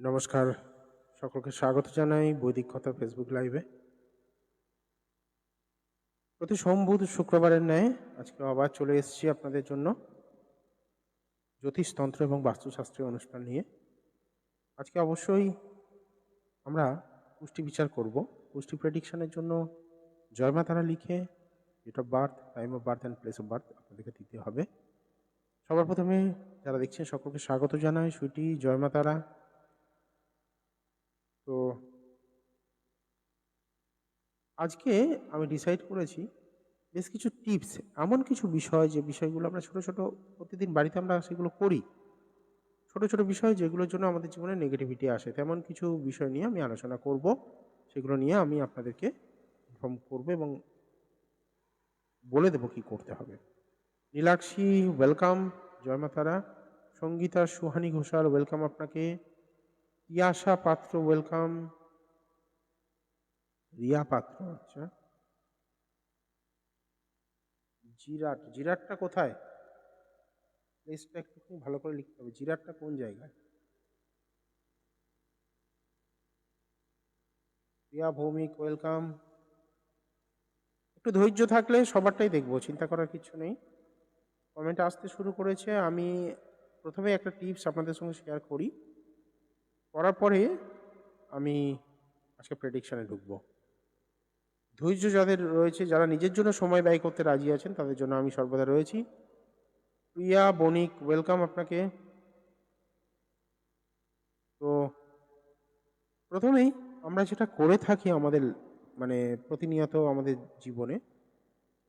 নমস্কার, সকলকে স্বাগত জানাই বৈদিক কথা ফেসবুক লাইভে। প্রতি সোম বুধ শুক্রবারের ন্যায় আজকে আবার চলে এসেছি আপনাদের জন্য জ্যোতিষতন্ত্র এবং বাস্তুশাস্ত্রের অনুষ্ঠান নিয়ে। আজকে অবশ্যই আমরা পুষ্টি বিচার করব। পুষ্টি প্রেডিকশনের জন্য জয় মা তারা লিখে date of birth, time of birth and place of birth আপনাদেরকে দিতে হবে। সবার প্রথমে যারা দেখছেন সকলকে স্বাগত জানাই। সুইটি, জয় মা তারা। তো আজকে আমি ডিসাইড করেছি বেশ কিছু টিপস, এমন কিছু বিষয় যে বিষয়গুলো আমরা ছোট ছোট প্রতিদিন বাড়িতে আমরা সেগুলো করি, ছোট ছোট বিষয় যেগুলোর জন্য আমাদের জীবনে নেগেটিভিটি আসে, তেমন কিছু বিষয় নিয়ে আমি আলোচনা করব। সেগুলো নিয়ে আমি আপনাদেরকে ইনফর্ম করব এবং বলে দেবো কি করতে হবে। নীলাক্ষী ওয়েলকাম, জয় মাতারা। সঙ্গীতা সুহানি ঘোষাল ওয়েলকাম আপনাকে। ইয়াশা পাত্র ওয়েলকাম। রিয়া পাত্র, আচ্ছা। জিরাটটা কোথায়? প্লেসটা একটু ভালো করে লিখতে হবে। জিরাটটা কোন জায়গায়? প্রিয়া ভৌমিক ওয়েলকাম। একটু ধৈর্য থাকলে সবারটাই দেখবো, চিন্তা করার কিছু নেই। কমেন্ট আসতে শুরু করেছে। আমি প্রথমে একটা টিপস আপনাদের সঙ্গে শেয়ার করি, করার পরে আমি আজকে প্রেডিকশানে ঢুকবো। ধৈর্য যাদের রয়েছে, যারা নিজের জন্য সময় ব্যয় করতে রাজি আছেন, তাদের জন্য আমি সর্বদা রয়েছি। প্রিয়া বণিক ওয়েলকাম আপনাকে। তো প্রথমেই আমরা যেটা করে থাকি আমাদের প্রতিনিয়ত আমাদের জীবনে,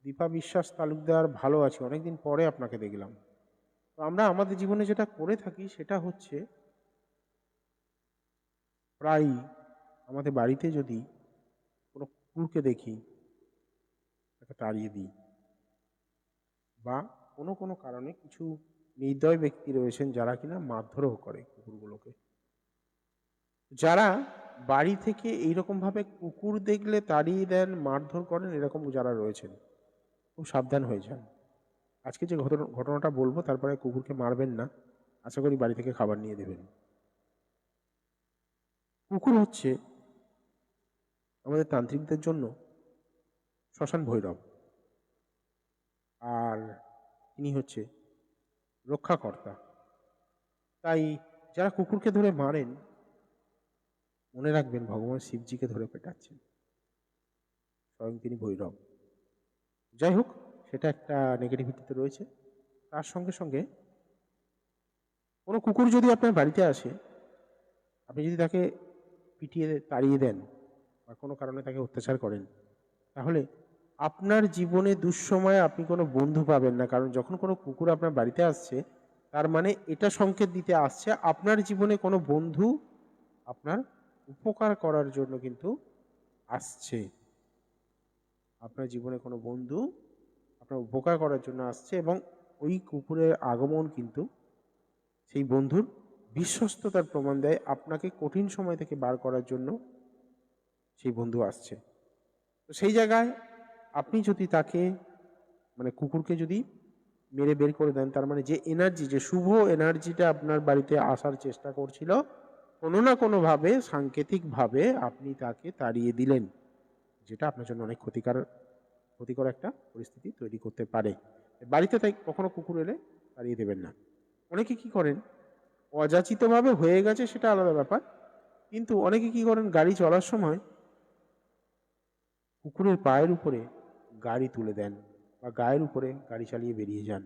দীপা বিশ্বাস তালুকদার, ভালো আছি, অনেকদিন পরে আপনাকে দেখলাম। তো আমরা আমাদের জীবনে যেটা করে থাকি সেটা হচ্ছে, প্রায় আমাদের বাড়িতে যদি কোনো কুকুরকে দেখি তাকে তাড়িয়ে দিই, বা কোনো কোনো কারণে কিছু নির্দয় ব্যক্তি রয়েছেন যারা কিনা মারধরও করে কুকুরগুলোকে। যারা বাড়ি থেকে এইরকমভাবে কুকুর দেখলে তাড়িয়ে দেন, মারধর করেন, এরকম যারা রয়েছেন, খুব সাবধান হয়ে যান। আজকে যে ঘটনাটা বলবো তারপরে কুকুরকে মারবেন না, আশা করি বাড়ি থেকে খাবার নিয়ে দেবেন। কুকুর হচ্ছে আমাদের তান্ত্রিকদের জন্য শ্মশান ভৈরব, আর তিনি হচ্ছে রক্ষাকর্তা। তাই যারা কুকুরকে ধরে মারেন, মনে রাখবেন ভগবান শিবজিকে ধরে পেটাচ্ছেন, স্বয়ং তিনি ভৈরব। যাই হোক, সেটা একটা নেগেটিভিটিতে রয়েছে। তার সঙ্গে সঙ্গে কোনো কুকুর যদি আপনার বাড়িতে আসে, আপনি যদি তাকে পিটিয়ে তাড়িয়ে দেন বা কোনো কারণে তাকে অত্যাচার করেন, তাহলে আপনার জীবনে দুঃসময়ে আপনি কোনো বন্ধু পাবেন না। কারণ যখন কোনো কুকুর আপনার বাড়িতে আসছে, তার মানে এটা সংকেত দিতে আসছে আপনার জীবনে কোনো বন্ধু আপনার উপকার করার জন্য কিন্তু আসছে। আপনার জীবনে কোনো বন্ধু আপনার উপকার করার জন্য আসছে, এবং ওই কুকুরের আগমন কিন্তু সেই বন্ধুর বিশ্বস্ততার প্রমাণ দেয়। আপনাকে কঠিন সময় থেকে বার করার জন্য সেই বন্ধু আসছে। তো সেই জায়গায় আপনি যদি তাকে কুকুরকে যদি মেরে বের করে দেন, তার মানে যে এনার্জি, যে শুভ এনার্জিটা আপনার বাড়িতে আসার চেষ্টা করছিল, কোনো না কোনোভাবে সাংকেতিকভাবে আপনি তাকে তাড়িয়ে দিলেন, যেটা আপনার জন্য অনেক ক্ষতিকর একটা পরিস্থিতি তৈরি করতে পারে। বাড়িতে তাই কখনো কুকুর এলে তাড়িয়ে দেবেন না। অনেকে কি করেন, অযাচিতভাবে হয়ে গেছে সেটা আলাদা ব্যাপার, কিন্তু অনেকে কি করেন, গাড়ি চলার সময় কুকুরের পায়ের উপরে গাড়ি তুলে দেন বা গায়ের উপরে গাড়ি চালিয়ে বেরিয়ে যান।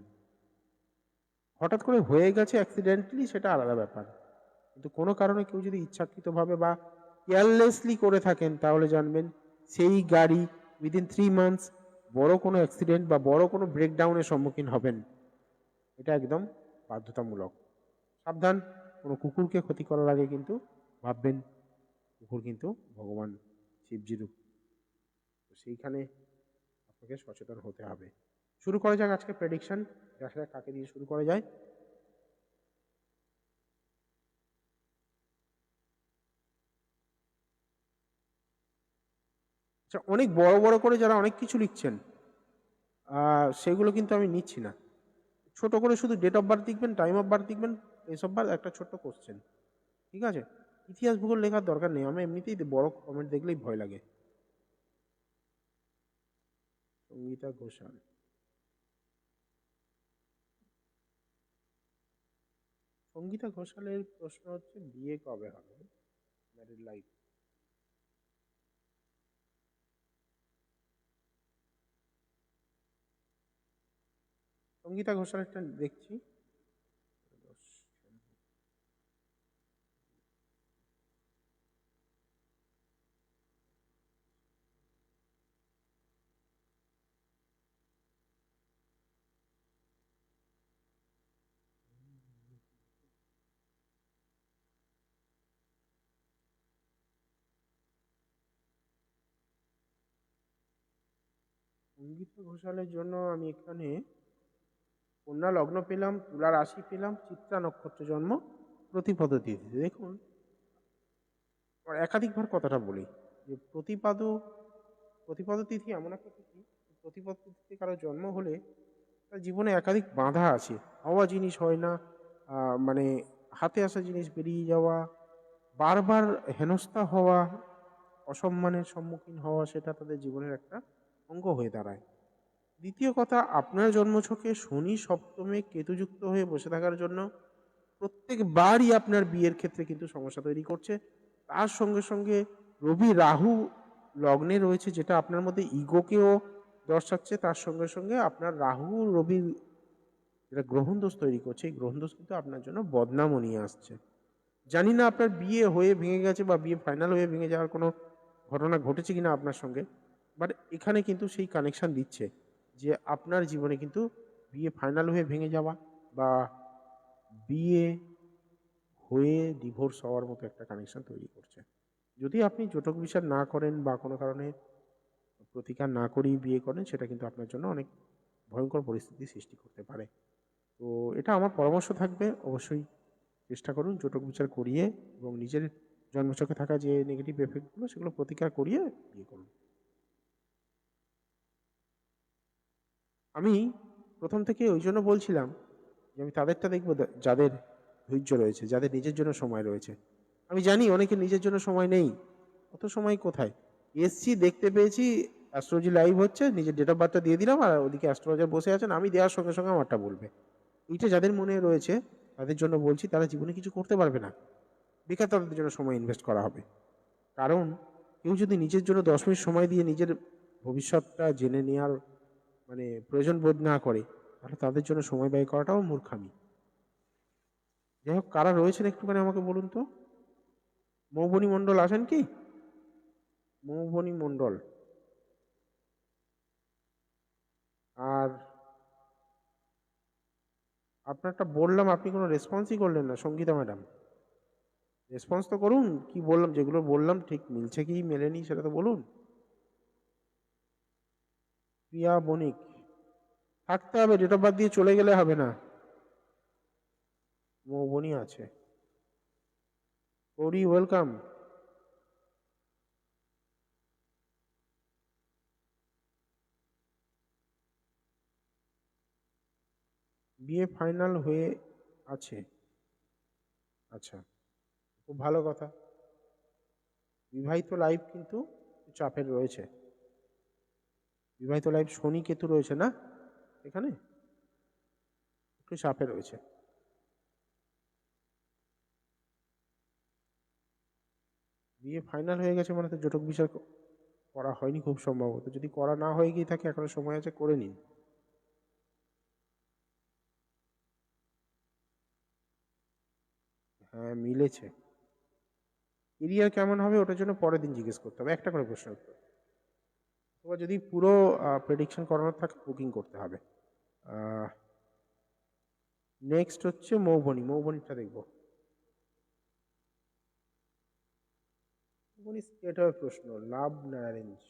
হঠাৎ করে হয়ে গেছে অ্যাক্সিডেন্টালি, সেটা আলাদা ব্যাপার, কিন্তু কোনো কারণে কেউ যদি ইচ্ছাকৃতভাবে বা কেয়ারলেসলি করে থাকেন, তাহলে জানবেন সেই গাড়ি উইদিন 3 মান্থস বড় কোনো অ্যাক্সিডেন্ট বা বড় কোনো ব্রেকডাউনের সম্মুখীন হবেন। এটা একদম বাধ্যতামূলক। সাবধান, কোনো কুকুরকে ক্ষতি করার আগে কিন্তু ভাববেন কুকুর কিন্তু ভগবান শিবজির রূপ। তো সেইখানে আপনাকে সচেতন হতে হবে। শুরু করা যাক আজকে প্রেডিকশন। দেখা যাক কাকে দিয়ে শুরু করা যায়। আচ্ছা, অনেক বড় বড় করে যারা অনেক কিছু লিখছেন, সেগুলো কিন্তু আমি নিচ্ছি না। ছোট করে শুধু ডেট অফ বার্থ লিখবেন, টাইম অফ বার্থ লিখবেন, প্লেস অফ বার্থ, একটা ছোট্ট কোশ্চেন, ঠিক আছে? ইতিহাস ভূগোল লেখার দরকার নেই, আমার এমনিতেই বড় কমেন্ট দেখলেই ভয় লাগে। সঙ্গীতা ঘোষাল, সঙ্গীতা ঘোষালের প্রশ্ন হচ্ছে বিয়ে কবে হবে, ম্যারিড লাইফ। সঙ্গীতা ঘোষালেরটা দেখছি। সঙ্গীতা ঘোষালের জন্য আমি এখানে কন্যা লগ্ন পেলাম, তুলা রাশি পেলাম, চিত্রা নক্ষত্র জন্ম, প্রতিপদ তিথি। দেখুন একাধিকবার কথাটা বলি যে প্রতিপদ তিথি এমন একটা তিথি, প্রতিপদ তিথিতে কারো জন্ম হলে তার জীবনে একাধিক বাধা আছে, হওয়া জিনিস হয় না, মানে হাতে আসা জিনিস বেরিয়ে যাওয়া, বারবার হেনস্থা হওয়া, অসম্মানের সম্মুখীন হওয়া, সেটা তাদের জীবনের একটা অঙ্গ হয়ে দাঁড়ায়। দ্বিতীয় কথা, আপনার জন্মছকে শনি সপ্তমে কেতুযুক্ত হয়ে বসে থাকার জন্য প্রত্যেকবারই আপনার বিয়ের ক্ষেত্রে কিন্তু সমস্যা তৈরি করছে। তার সঙ্গে সঙ্গে রবি রাহু লগ্নে রয়েছে, যেটা আপনার মধ্যে ইগোকেও দর্শাচ্ছে। তার সঙ্গে সঙ্গে আপনার রাহু রবি যেটা গ্রহণ দোষ তৈরি করছে, এই গ্রহণ দোষ কিন্তু আপনার জন্য বদনামও নিয়ে আসছে। জানি না আপনার বিয়ে হয়ে ভেঙে গেছে বা বিয়ে ফাইনাল হয়ে ভেঙে যাওয়ার কোনো ঘটনা ঘটেছে কিনা আপনার সঙ্গে, বাট এখানে কিন্তু সেই কানেকশন দিচ্ছে যে আপনার জীবনে কিন্তু বিয়ে ফাইনাল হয়ে ভেঙে যাওয়া বা বিয়ে হয়ে ডিভোর্স হওয়ার মতো একটা কানেকশন তৈরি করছে। যদি আপনি জটক বিচার না করেন বা কোনো কারণে প্রতিকার না করেই বিয়ে করেন, সেটা কিন্তু আপনার জন্য অনেক ভয়ঙ্কর পরিস্থিতি সৃষ্টি করতে পারে। তো এটা আমার পরামর্শ থাকবে, অবশ্যই চেষ্টা করুন জটক বিচার করিয়ে এবং নিজের জন্মছকে থাকা যে নেগেটিভ এফেক্টগুলো সেগুলো প্রতিকার করিয়ে বিয়ে করুন। আমি প্রথম থেকে ওই জন্য বলছিলাম যে আমি তাদেরটা দেখবো যাদের ধৈর্য রয়েছে, যাদের নিজের জন্য সময় রয়েছে। আমি জানি অনেকে নিজের জন্য সময় নেই, অত সময় কোথায়, এসছি দেখতে পেয়েছি অ্যাস্ট্রোলজি লাইভ হচ্ছে, নিজের ডেট অফ বার্থটা দিয়ে দিলাম আর ওদিকে অ্যাস্ট্রোলজার বসে আছেন, আমি দেওয়ার সঙ্গে সঙ্গে আমারটা বলবে। এইটা যাদের মনে রয়েছে তাদের জন্য বলছি, তারা জীবনে কিছু করতে পারবে না, বেকার তাদের জন্য সময় ইনভেস্ট করা হবে। কারণ কেউ যদি নিজের জন্য 10 মিনিট সময় দিয়ে নিজের ভবিষ্যৎটা জেনে নেওয়ার মানে প্রয়োজন বোধ না করে, তাহলে তাদের জন্য সময় ব্যয় করাটাও মূর্খামি। যাই হোক, কারা রয়েছেন একটুখানি আমাকে বলুন তো। মৌবনী মণ্ডল আছেন কি? মৌবনী মণ্ডল। আর আপনারটা বললাম, আপনি কোনো রেসপন্সই করলেন না, সঙ্গীতা ম্যাডাম। রেসপন্স তো করুন, কি বললাম, যেগুলো বললাম ঠিক মিলছে কি মেলেনি সেটা তো বলুন। প্রিয়া বণিক, থাকতে হবে, ডেট অফ বার্থ দিয়ে চলে গেলে হবে না। মৌবনী আছে। গৌরী ওয়েলকাম। বিয়ে ফাইনাল হয়ে আছে, আচ্ছা, খুব ভালো কথা। বিবাহিত লাইফ কিন্তু চাপের রয়েছে, বিবাহিত লাইফ শনি কেতু রয়েছে না এখানে, একটু চাপে রয়েছে। বিয়ে ফাইনাল হয়ে গেছে মানে তো জটক বিচার করা হয়নি খুব সম্ভবত, যদি করা না হয়ে গিয়ে থাকে এখনো সময় আছে, করে নিন। হ্যাঁ মিলেছে। কেরিয়ার কেমন হবে ওটার জন্য পরের দিন জিজ্ঞেস করতে হবে, একটা করে প্রশ্ন উত্তর। অথবা যদি পুরো প্রেডিকশন করানোর থাকে বুকিং করতে হবে। নেক্সট হচ্ছে মৌবনী, মৌবনীটা দেখবো। মৌবনী স্টেট হবে প্রশ্ন, লাভ না অ্যারেঞ্জ।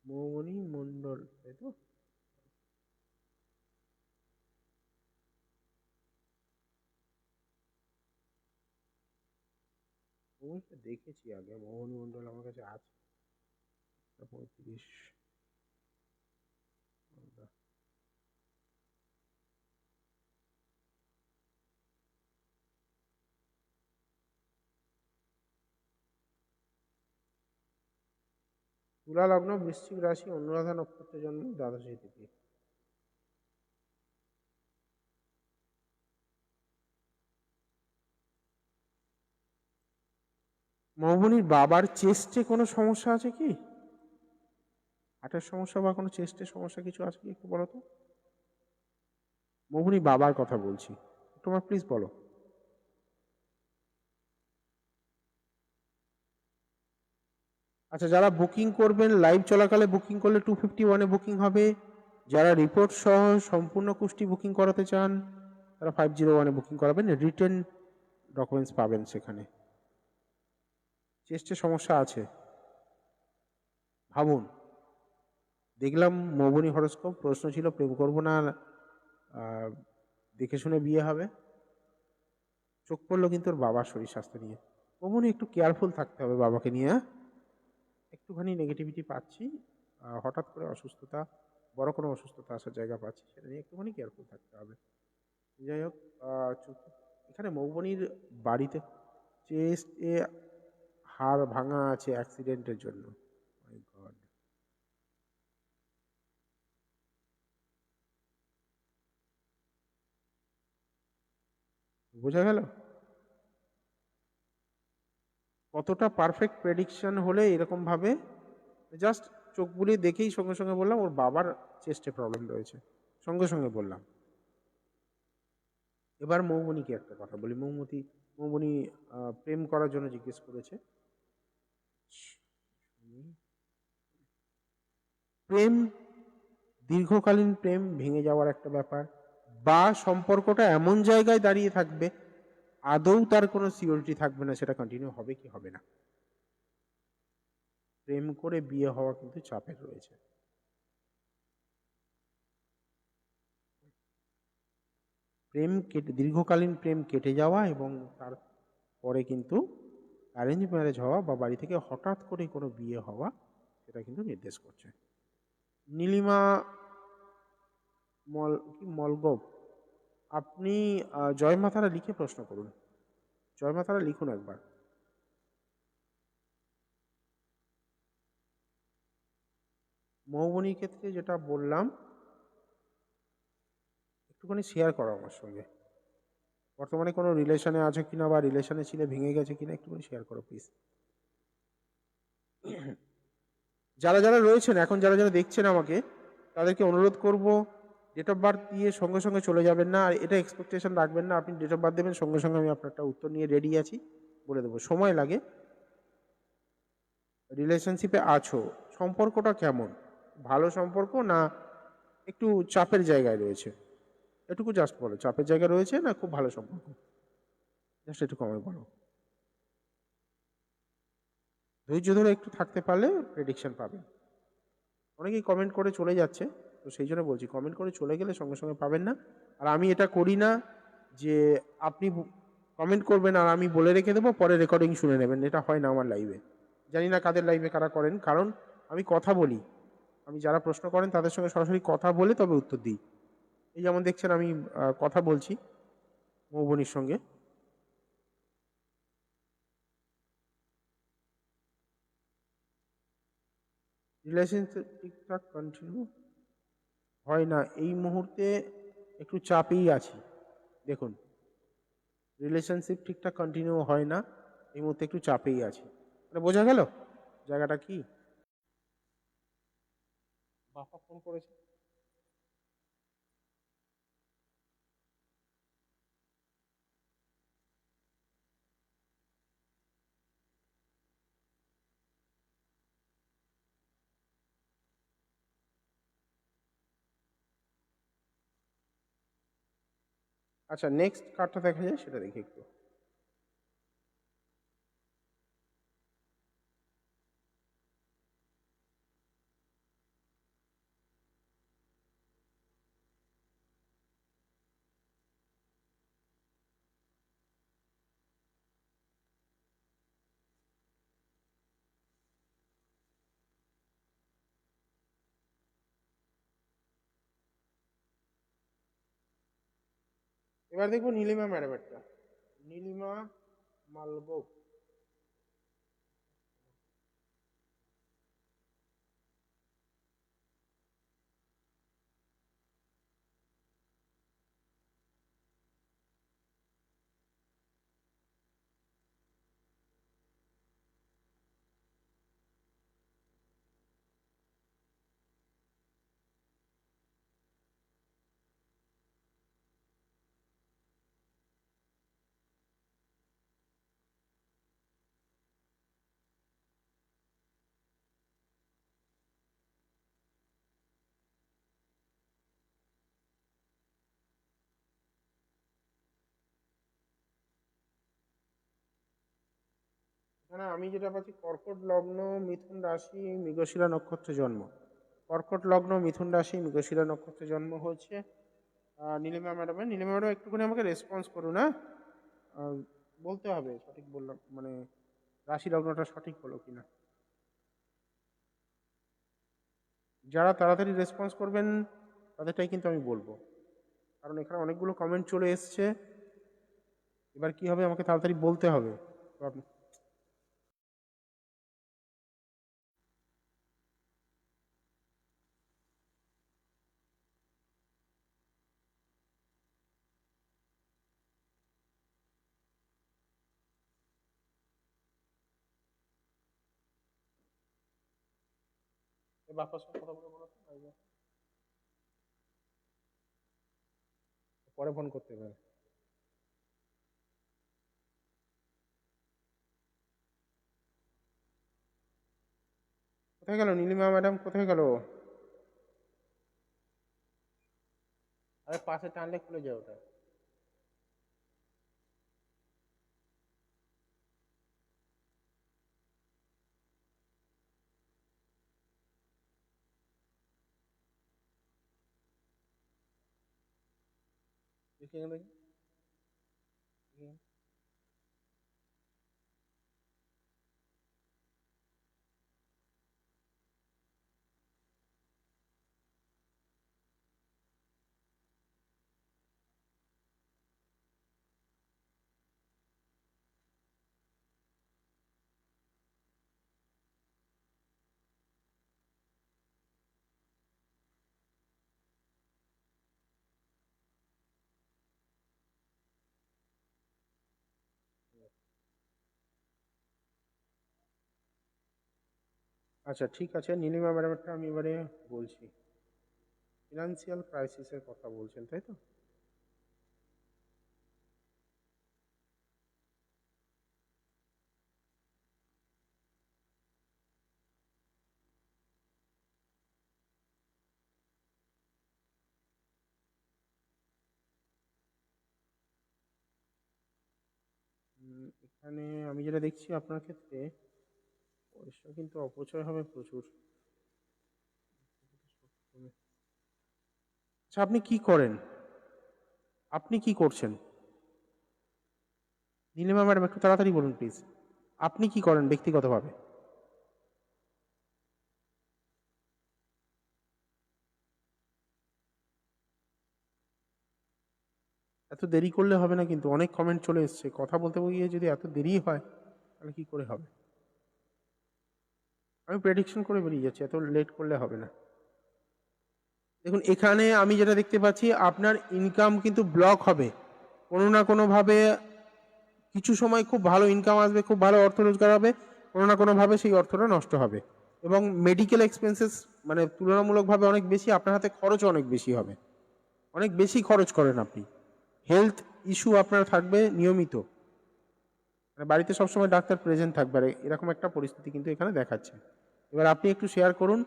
মৌবনী মণ্ডল, তাই তো? মৌবনীটা দেখেছি আগে, মৌবনী মণ্ডল আমার কাছে আছে। 35। তুলা লগ্ন, বৃশ্চিক রাশি, অনুরাধা নক্ষত্রের জন্ম, দ্বাদশী তিথি। মৌবনির বাবার চেস্টে কোনো সমস্যা আছে কি? হার্টের সমস্যা বা কোনো চেস্টের সমস্যা কিছু আছে কি একটু বলো তো। মৌবনি বাবার কথা বলছি, তোমার প্লিজ বলো। আচ্ছা, যারা বুকিং করবেন লাইভ চলাকালে বুকিং করলে 251-এ বুকিং হবে। যারা রিপোর্ট সহ সম্পূর্ণ কুষ্টি বুকিং করাতে চান তারা 501-এ বুকিং করাবেন, রিটেন ডকুমেন্টস পাবেন সেখানে। চেস্টে সমস্যা আছে ভাবুন। দেখলাম মৌবনি হরস্কোপ, প্রশ্ন ছিল প্রেম করবো না দেখে শুনে বিয়ে হবে। চোখ পড়লো কিন্তু ওর বাবার শরীর স্বাস্থ্য নিয়ে। মৌবনি একটু কেয়ারফুল থাকতে হবে বাবাকে নিয়ে। একটুখানি নেগেটিভিটি পাচ্ছি, হঠাৎ করে অসুস্থতা, বড় কোনো অসুস্থতা আসার জায়গা পাচ্ছি, সেটা নিয়ে একটুখানি কেয়ারফুল থাকতে হবে। যাই হোক, এখানে মৌবনির বাড়িতে চেস্টে হাড় ভাঙা আছে অ্যাক্সিডেন্টের জন্য। মাই গড, বোঝা গেল কতটা পারফেক্ট প্রেডিকশন হলে এরকম ভাবে। জাস্ট চোখ বুলিয়ে দেখেই সঙ্গে সঙ্গে বললাম ওর বাবার চেস্টে প্রবলেম রয়েছে, সঙ্গে সঙ্গে বললাম। এবার মৌবনিকে একটা কথা বলি। মৌবনি প্রেম করার জন্য জিজ্ঞেস করেছে। প্রেম, দীর্ঘকালীন প্রেম ভেঙে যাওয়ার একটা ব্যাপার, বা সম্পর্কটা এমন জায়গায় দাঁড়িয়ে থাকবে আদৌ তার কোনো সিওরিটি থাকবে না সেটা কন্টিনিউ হবে কি হবে না। প্রেম করে বিয়ে হওয়া কিন্তু চাপের রয়েছে। প্রেম কেটে, দীর্ঘকালীন প্রেম কেটে যাওয়া এবং তারপরে কিন্তু অ্যারেঞ্জ ম্যারেজ হওয়া বা বাড়ি থেকে হঠাৎ করে কোনো বিয়ে হওয়া, সেটা কিন্তু নির্দেশ করছে। নীলিমা মলগব, আপনি জয় মাতারা লিখে প্রশ্ন করুন। জয় মাতারা লিখুন একবার। মৌবনির ক্ষেত্রে যেটা বললাম একটুখানি শেয়ার করো আমার সঙ্গে। বর্তমানে কোনো রিলেশনে আছে কিনা বা রিলেশনে ছিলে ভেঙে গেছে কিনা একটুখানি শেয়ার করো প্লিজ। যারা যারা রয়েছেন এখন, যারা যারা দেখছেন আমাকে, তাদেরকে অনুরোধ করব ডেট অফ বার্থ দিয়ে সঙ্গে সঙ্গে চলে যাবেন না। আর এটা এক্সপেকটেশন রাখবেন না আপনি ডেট অফ বার্থ দেবেন সঙ্গে সঙ্গে আমি আপনারটা উত্তর নিয়ে রেডি আছি বলে দেবো, সময় লাগে। রিলেশনশিপে আছো, সম্পর্কটা কেমন, ভালো সম্পর্ক না একটু চাপের জায়গায় রয়েছে, এটুকু জাস্ট বলো। চাপের জায়গায় রয়েছে না খুব ভালো সম্পর্ক, জাস্ট একটু কমে বলো। ধৈর্য ধরে একটু থাকতে পারলে প্রেডিকশন পাবেন। অনেকেই কমেন্ট করে চলে যাচ্ছে, তো সেই জন্য বলছি কমেন্ট করে চলে গেলে সঙ্গে সঙ্গে পাবেন না। আর আমি এটা করি না যে আপনি কমেন্ট করবেন আর আমি বলে রেখে দেবো পরে রেকর্ডিং শুনে নেবেন, এটা হয় না আমার লাইভে। জানি না কাদের লাইভে কারা করেন, কারণ আমি কথা বলি, আমি যারা প্রশ্ন করেন তাদের সঙ্গে সরাসরি কথা বলে তবে উত্তর দিই। এই যেমন দেখছেন আমি কথা বলছি মৌবনির সঙ্গে। রিলেশনশিপ ঠিকঠাক কন্টিনিউ হয় না এই মুহূর্তে, একটু চাপেই আছি। দেখুন, রিলেশনশিপ ঠিকঠাক কন্টিনিউ হয় না এই মুহূর্তে, একটু চাপেই আছি, মানে বোঝা গেল জায়গাটা কি। বাবা ফোন করেছে। আচ্ছা, নেক্সট কার্ডটা দেখা যায় সেটা দেখি একটু। এবার দেখবো নীলিমা ম্যাডামেরটা। নীলিমা মালগো। এখানে আমি যেটা পাচ্ছি কর্কট লগ্ন, মিথুন রাশি, মৃগশিরা নক্ষত্রে জন্ম। কর্কট লগ্ন, মিথুন রাশি, মৃগশিরা নক্ষত্রে জন্ম হচ্ছে নীলিমা ম্যাডামের। নীলিমা ম্যাডাম একটুখানি আমাকে রেসপন্স করুন, হ্যাঁ। আহ, বলতে হবে সঠিক বললাম, মানে রাশি লগ্নটা সঠিক হলো কিনা। যারা তাড়াতাড়ি রেসপন্স করবেন তাদেরটাই কিন্তু আমি বলবো, কারণ এখানে অনেকগুলো কমেন্ট চলে এসছে। এবার কি হবে, আমাকে তাড়াতাড়ি বলতে হবে। তো বাপার সঙ্গে কথা বলে বলো তো, পরে ফোন করতে পারে। কোথায় গেল নীলিমা ম্যাডাম, কোথায় গেল? আরে পাশে টানলে খুলে যায় ওটা। দেখি এখানে দেখি। আচ্ছা ঠিক আছে, নীলিমা ম্যাডামটা আমি এবারে বলছি। ফিনান্সিয়াল ক্রাইসিসের কথা বলছেন, তাই তো? এখানে আমি যেটা দেখছি আপনার ক্ষেত্রে পয়সা কিন্তু অপচয় হবে প্রচুর। আচ্ছা আপনি কি করেন, আপনি কি করছেন? নীলিমা ম্যাডাম একটু তাড়াতাড়ি বলুন প্লিজ। আপনি কি করেন ব্যক্তিগতভাবে? এত দেরি করলে হবে না, কিন্তু অনেক কমেন্ট চলে এসছে, কথা বলতে গিয়ে যদি এত দেরি হয় তাহলে কি করে হবে? আমি প্রেডিকশন করে বেরিয়ে যাচ্ছি, এত লেট করলে হবে না। দেখুন এখানে আমি যেটা দেখতে পাচ্ছি, আপনার ইনকাম কিন্তু ব্লক হবে কোনো না কোনোভাবে। কিছু সময় খুব ভালো ইনকাম আসবে, খুব ভালো অর্থ রোজগার হবে, কোনো না কোনোভাবে সেই অর্থটা নষ্ট হবে। এবং মেডিকেল এক্সপেন্সেস মানে তুলনামূলকভাবে অনেক বেশি, আপনার হাতে খরচও অনেক বেশি হবে, অনেক বেশি খরচ করেন আপনি। হেলথ ইস্যু আপনার থাকবে নিয়মিত, মানে বাড়িতে সবসময় ডাক্তার প্রেজেন্ট থাকবে, আর এরকম একটা পরিস্থিতি কিন্তু এখানে দেখাচ্ছে। এবার আপনি একটু শেয়ার করুন।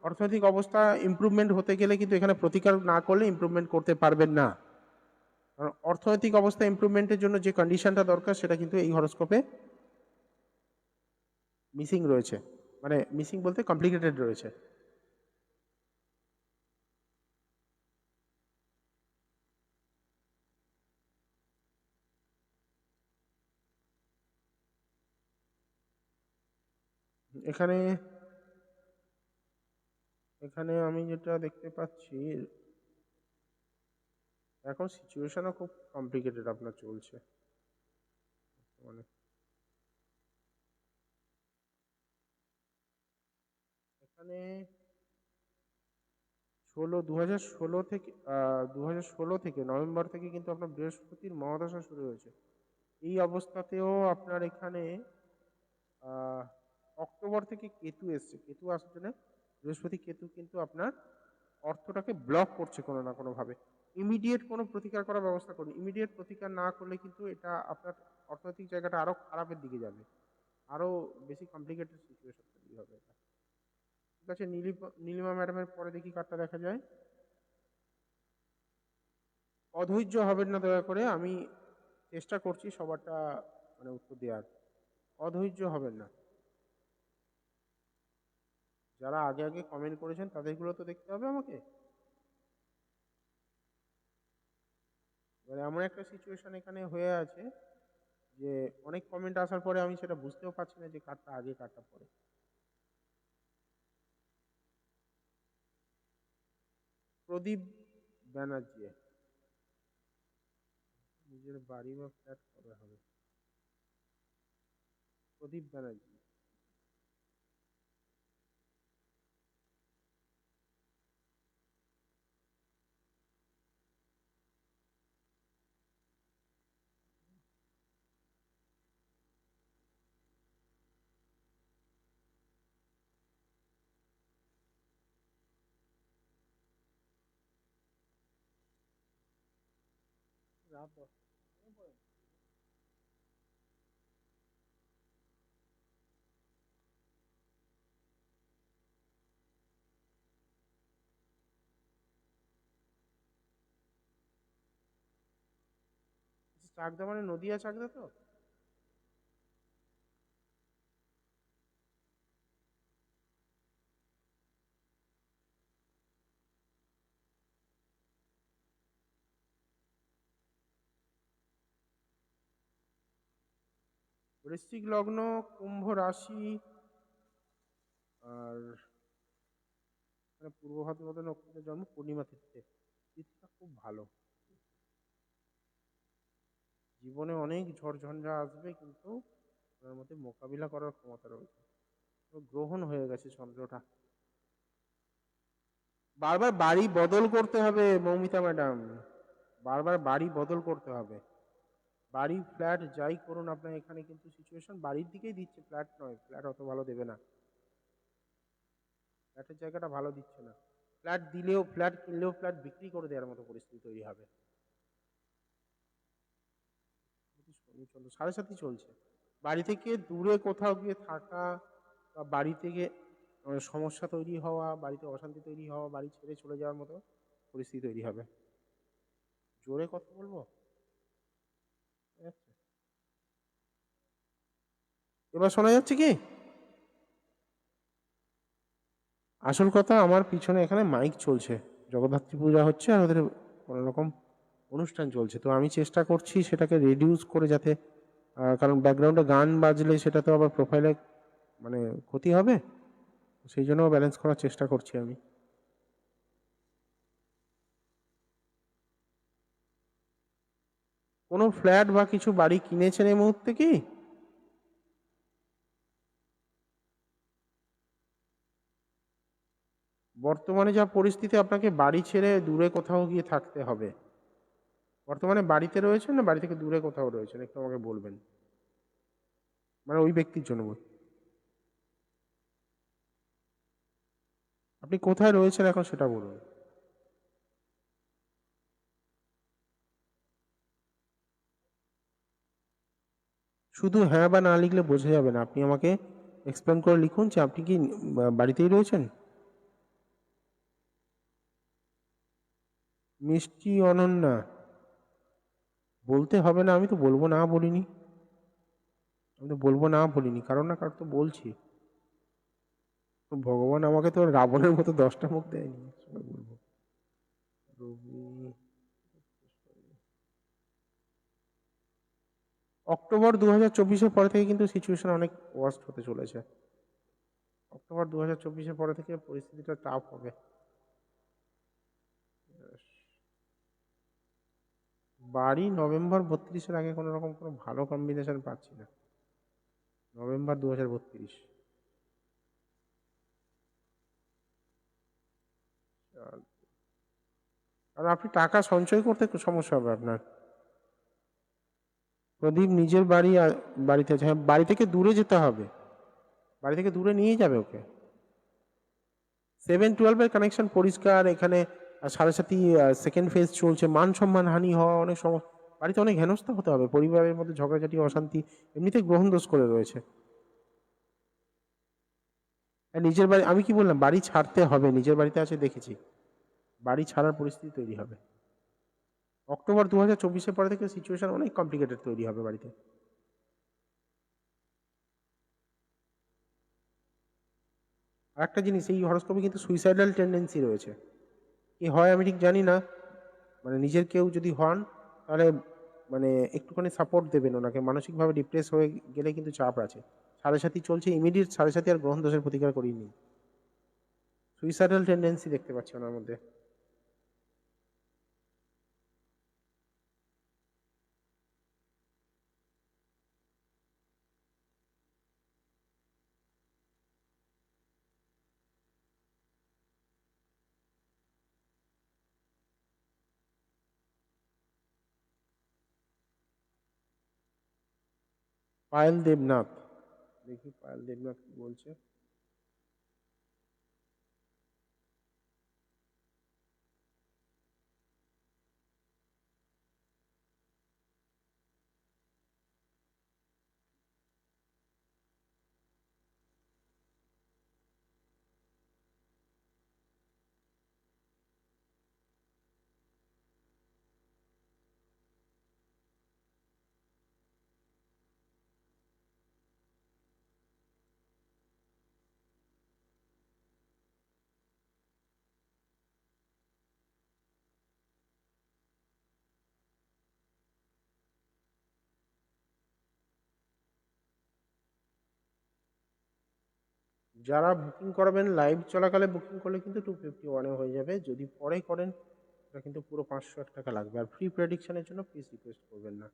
অর্থনৈতিক অবস্থা ইমপ্রুভমেন্ট হতে গেলে কিন্তু এখানে প্রতিকার না করলে ইমপ্রুভমেন্ট করতে পারবেন না। কারণ অর্থনৈতিক অবস্থা ইমপ্রুভমেন্টের জন্য যে কন্ডিশনটা দরকার সেটা কিন্তু এই হরোস্কোপে মিসিং রয়েছে, মানে মিসিং বলতে কমপ্লিকেটেড রয়েছে। এখানে এখানে আমি যেটা দেখতে পাচ্ছি, এখন সিচুয়েশনও খুব কমপ্লিকেটেড আপনার চলছে মানে এখানে 2016 থেকে 2016 থেকে নভেম্বর থেকে কিন্তু আপনার বৃহস্পতির মহাদশা শুরু হয়েছে। এই অবস্থাতেও আপনার এখানে আহ, অক্টোবর থেকে কেতু এসছে, কেতু আসার জন্য বৃহস্পতি কেতু কিন্তু আপনার অর্থটাকে ব্লক করছে কোনো না কোনো ভাবে। ইমিডিয়েট কোনো প্রতিকার করার ব্যবস্থা করুন, ইমিডিয়েট প্রতিকার না করলে কিন্তু এটা আপনার অর্থনৈতিক জায়গাটা আরো খারাপের দিকে যাবে, আরো বেশি কমপ্লিকেটেড সিচুয়েশন তৈরি হবে এটা। ঠিক আছে, নীলিমা ম্যাডামের পরে দেখি কার্ডটা দেখা যায়। অধৈর্য হবেন না দয়া করে, আমি চেষ্টা করছি সবারটা মানে উত্তর দেওয়ার। অধৈর্য হবেন না, যারা আগে আগে কমেন্ট করেছেন তাদেরগুলো তো দেখতে হবে আমাকে। এবার এমন একটা সিচুয়েশন এখানে হয়ে আছে যে অনেক কমেন্ট আসার পরে আমি সেটা বুঝতেও পারছি না যে কারটা আগে কারটা পরে। প্রদীপ ব্যানার্জি, নিজের বাড়ি বা ফ্ল্যাট কবে হবে? প্রদীপ ব্যানার্জি, রাত 10টা। চাকদা মানে নদিয়া চাকদা তো? বৃশ্চিক লগ্ন, কুম্ভ রাশি, আর মানে পূর্ব ভাদ্রপদ নক্ষত্রের জন্ম, পূর্ণিমা তিথিতে। তিথিটা খুব ভালো। জীবনে অনেক ঝড়ঝঞ্ঝা আসবে কিন্তু তার মধ্যে মোকাবিলা করার ক্ষমতা রয়েছে। তো গ্রহণ হয়ে গেছে চন্দ্রটা। বারবার বাড়ি বদল করতে হবে মৌমিতা ম্যাডাম, বারবার বাড়ি বদল করতে হবে। বাড়ি ফ্ল্যাট যাই করুন আপনার এখানে কিন্তু সিচুয়েশন বাড়ির দিকেই দিচ্ছে, ফ্ল্যাট নয়। ফ্ল্যাট অত ভালো দেবে না, ফ্ল্যাটের জায়গাটা ভালো দিচ্ছে না। ফ্ল্যাট দিলেও, ফ্ল্যাট কিনলেও ফ্ল্যাট বিক্রি করে দেওয়ার মতো পরিস্থিতি তৈরি হবে। সাড়ে সাতই চলছে। বাড়ি থেকে দূরে কোথাও গিয়ে থাকা বা বাড়ি থেকে সমস্যা তৈরি হওয়া, বাড়িতে অশান্তি তৈরি হওয়া, বাড়ি ছেড়ে চলে যাওয়ার মতো পরিস্থিতি তৈরি হবে। জোরে কথা বলবো? আচ্ছা। এবার শোনা যাচ্ছে কি? আসল কথা, আমার পিছনে এখানে মাইক চলছে, জগদ্ধাত্রী পূজা হচ্ছে আর ওদের কোনো রকম অনুষ্ঠান চলছে, তো আমি চেষ্টা করছি সেটাকে রিডিউস করে যাতে কারণ ব্যাকগ্রাউন্ডে গান বাজলে সেটা তো আবার প্রোফাইলে মানে ক্ষতি হবে, সেই জন্য ব্যালেন্স করার চেষ্টা করছি আমি। কোনো ফ্ল্যাট বা কিছু বাড়ি কিনেছেন এই মুহূর্তে কি? বর্তমানে যা পরিস্থিতি, আপনাকে বাড়ি ছেড়ে দূরে কোথাও গিয়ে থাকতে হবে। বর্তমানে বাড়িতে রয়েছেন না বাড়ি থেকে দূরে কোথাও রয়েছেন, একটু আমাকে বলবেন, মানে ওই ব্যক্তির জন্য আপনি কোথায় রয়েছেন এখন সেটা বলুন। শুধু হ্যাঁ বা না লিখলে বোঝা যাবে না, আপনি আমাকে এক্সপ্লেন করে লিখুন যে আপনি কি বাড়িতেই রয়েছেন। মিষ্টি অনন্যা, বলতে হবে না, আমি তো বলবো না বলিনি, আমি তো বলবো না বলিনি, কারণ না কারণ তো বলছি। ভগবান আমাকে তো রাবণের মতো 10টা মুখ দেয়নি, সবাই বলবো। রবি, অক্টোবর 2024-এর পরে থেকে কিন্তু সিচুয়েশন অনেক ওয়ার্স্ট হতে চলেছে। অক্টোবর 2024-এর পরে থেকে পরিস্থিতিটা টাফ হবে। বাড়ি নভেম্বর 32-এর আগে কোনো রকম কোনো ভালো কম্বিনেশন পাচ্ছি না। নভেম্বর 2032। কারণ আপনি টাকা সঞ্চয় করতে একটু সমস্যা হবে আপনার। প্রদীপ নিজের বাড়িতে আছে। হ্যাঁ, বাড়ি থেকে দূরে যেতে হবে, বাড়ি থেকে দূরে নিয়ে যাবে ওকে। 7-12-এর কানেকশন পরিষ্কার এখানে। সাড়ে সাথী সেকেন্ড ফেজ চলছে, মান সম্মান হানি হওয়া অনেক সময়, বাড়িতে অনেক হেনস্থা হতে হবে, পরিবারের মধ্যে ঝগড়াঝাটি অশান্তি এমনিতে গ্রহণ দোষ করে রয়েছে। আর নিজের বাড়ি আমি কি বললাম, বাড়ি ছাড়তে হবে, নিজের বাড়িতে আছে দেখেছি, বাড়ি ছাড়ার পরিস্থিতি তৈরি হবে। অক্টোবর 2024-এর পরে থেকে সিচুয়েশন অনেক কমপ্লিকেটেড তৈরি হবে বাড়িতে। আর একটা জিনিস, এই হরোস্কোপে কিন্তু সুইসাইডাল টেন্ডেন্সি রয়েছে। কি হয় আমি ঠিক জানি না, মানে নিজের কেউ যদি হন তাহলে মানে একটুখানি সাপোর্ট দেবেন ওনাকে, মানসিকভাবে ডিপ্রেস হয়ে গেলে কিন্তু চাপ আছে। সাড়ে সাথী চলছে, ইমিডিয়েট সাড়ে সাথী আর গ্রহণ দোষের প্রতিকার করিয়ে নিন। সুইসাইডাল টেন্ডেন্সি দেখতে পাচ্ছি ওনার মধ্যে। পায়েল দেবনাথ, দেখি পায়েল দেবনাথ কি বলছে। যারা বুকিং করাবেন লাইভ চলাকালে বুকিং করলে কিন্তু 251-এ হয়ে যাবে, যদি পরে করেন এটা কিন্তু পুরো 501 টাকা লাগবে। আর ফ্রি প্রেডিকশনের জন্য প্লিজ রিকোয়েস্ট করবেন না,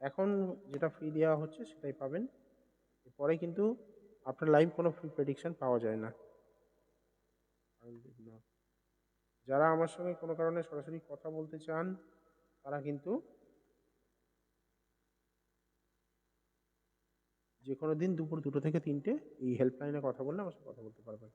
এখন যেটা ফ্রি দেওয়া হচ্ছে সেটাই পাবেন, পরে কিন্তু আপনার লাইভ কোনো ফ্রি প্রেডিকশন পাওয়া যায় না। যারা আমার সঙ্গে কোনো কারণে সরাসরি কথা বলতে চান তারা কিন্তু যে কোনো দিন দুপুর 2টো থেকে 3টে এই হেল্পলাইনে কথা বললে আমার সাথে কথা বলতে পারবেন।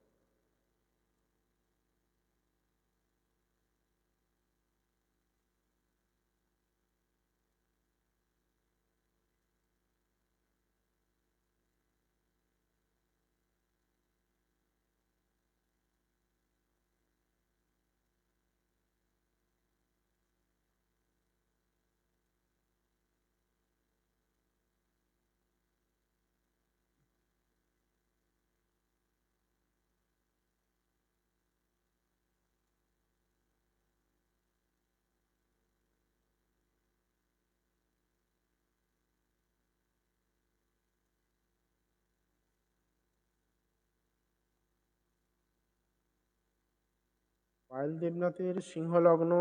পায়েল দেবনাথের সিংহ লগ্ন,